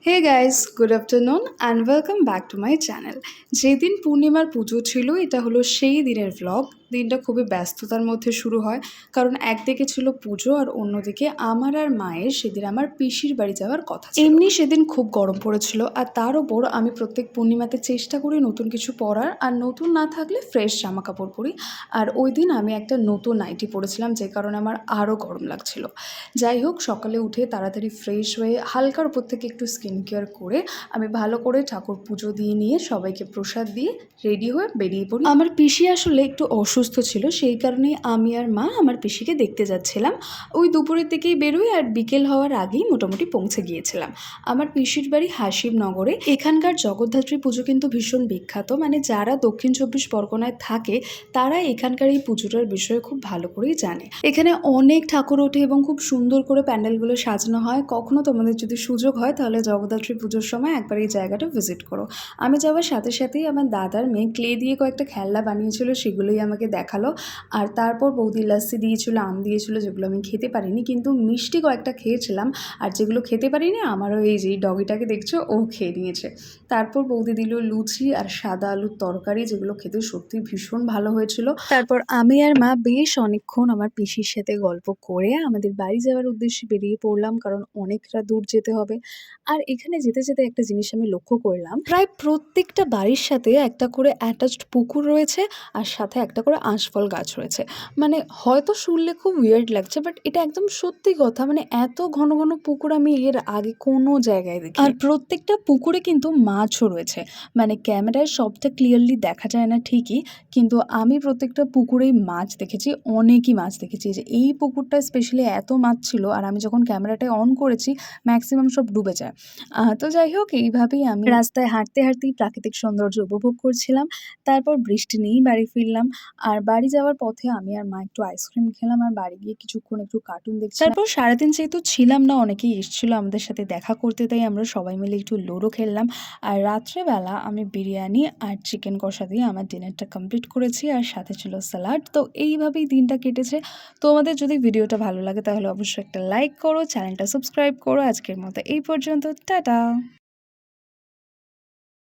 Hey guys, good afternoon and welcome back to my channel. যেদিন পূর্ণিমার পুজো ছিল, এটা হলো সেই দিনের ভ্লগ। দিনটা খুবই ব্যস্ততার মধ্যে শুরু হয়, কারণ একদিকে ছিল পুজো আর অন্যদিকে আমার আর মায়ের সেদিন আমার পিসির বাড়ি যাওয়ার কথা ছিল। এমনি সেদিন খুব গরম পড়েছিল, আর তার ওপর আমি প্রত্যেক পূর্ণিমাতে চেষ্টা করি নতুন কিছু পরার, আর নতুন না থাকলে ফ্রেশ জামা কাপড় পরি। আর ওই দিন আমি একটা নতুন নাইটি পরেছিলাম, যে কারণে আমার আরও গরম লাগছিল। যাই হোক, সকালে উঠে তাড়াতাড়ি ফ্রেশ হয়ে হালকার উপর থেকে একটু স্কিন কেয়ার করে আমি ভালো করে ঠাকুর পুজো দিয়ে নিয়ে সবাইকে প্রসাদ দিয়ে রেডি হয়ে বেরিয়ে পড়ি। আমার পিসি আসলে একটু অসুস্থ ছিল, সেই কারণেই আমি আর মা আমার পিসিকে দেখতে যাচ্ছিলাম। ওই দুপুরের দিকেই বেরোই, আর বিকেল হওয়ার আগেই মোটামুটি পৌঁছে গিয়েছিলাম। আমার পিসির বাড়ি হাসিমনগরে। এখানকার জগদ্ধাত্রী পুজো কিন্তু ভীষণ বিখ্যাত, মানে যারা দক্ষিণ চব্বিশ পরগনায় থাকে তারা এখানকার এই পুজোটার বিষয়ে খুব ভালো করেই জানে। এখানে অনেক ঠাকুর ওঠে এবং খুব সুন্দর করে প্যান্ডেলগুলো সাজানো হয়। কখনো তোমাদের যদি সুযোগ হয় তাহলে জগদ্ধাত্রী পুজোর সময় একবার এই জায়গাটা ভিজিট করো। আমি যাওয়ার সাথে সাথেই আমার দাদার মেয়ে ক্লে দিয়ে কয়েকটা খেলনা বানিয়েছিল, সেগুলোই আমাকে দেখালো। আর তারপর বৌদি লাস্সি দিয়েছিল, আম দিয়েছিল, যেগুলো আমি খেতে পারিনি, কিন্তু মিষ্টি কয়েকটা খেয়েছিলাম। আর যেগুলো খেতে পারিনি, আমারও এই যে ডগিটাকে দেখছো, ও খেয়ে নিয়েছে। তারপর বৌদি দিল লুচি আর সাদা আলুর তরকারি, যেগুলো খেতে সত্যি ভীষণ ভালো হয়েছিল। তারপর আমি আর মা বেশ অনেকক্ষণ আমার পিসির সাথে গল্প করে আমাদের বাড়ি যাওয়ার উদ্দেশ্যে বেরিয়ে পড়লাম, কারণ অনেকটা দূর যেতে হবে। আর এখানে যেতে যেতে একটা জিনিস আমি লক্ষ্য করলাম, প্রায় প্রত্যেকটা বাড়ির সাথে একটা করে অ্যাটাচড পুকুর রয়েছে, আর সাথে একটা করে আঁশফল গাছ রয়েছে। মানে হয়তো শুনলে খুব উইয়ার্ড লাগছে, বাট এটা একদম সত্যি কথা। মানে এত ঘন ঘন পুকুর আমি এর আগে কোনো জায়গায় দেখি। আর প্রত্যেকটা পুকুরে কিন্তু মাছও রয়েছে। মানে ক্যামেরায় সবটা ক্লিয়ারলি দেখা যায় না ঠিকই, কিন্তু আমি প্রত্যেকটা পুকুরেই মাছ দেখেছি, অনেকই মাছ দেখেছি। যে এই পুকুরটা স্পেশালি এত মাছ ছিল, আর আমি যখন ক্যামেরাটা অন করেছি ম্যাক্সিমাম সব ডুবে যায়। তো যাই হোক, এইভাবেই আমি রাস্তায় হাঁটতে হাঁটতেই প্রাকৃতিক সৌন্দর্য উপভোগ করছিলাম। তারপর বৃষ্টি নিয়েই বাড়ি ফিরলাম। আর বাড়ি যাওয়ার পথে আমি আর মা একটু আইসক্রিম খেলাম, আর বাড়ি গিয়ে কিছুক্ষণ একটু কার্টুন দেখছিলাম। তারপর সারাদিন যেহেতু ছিলাম না, অনেকেই এসেছিল আমাদের সাথে দেখা করতে, তাই আমরা সবাই মিলে একটু লুডো খেললাম। আর রাত্রেবেলা আমি বিরিয়ানি আর চিকেন কষা দিয়ে আমার ডিনারটা কমপ্লিট করেছি, আর সাথে ছিল স্যালাড। তো এইভাবেই দিনটা কেটেছে। তোমাদের যদি ভিডিওটা ভালো লাগে তাহলে অবশ্যই একটা লাইক করো, চ্যানেলটা সাবস্ক্রাইব করো। আজকের মতো এই পর্যন্ত, টাটা।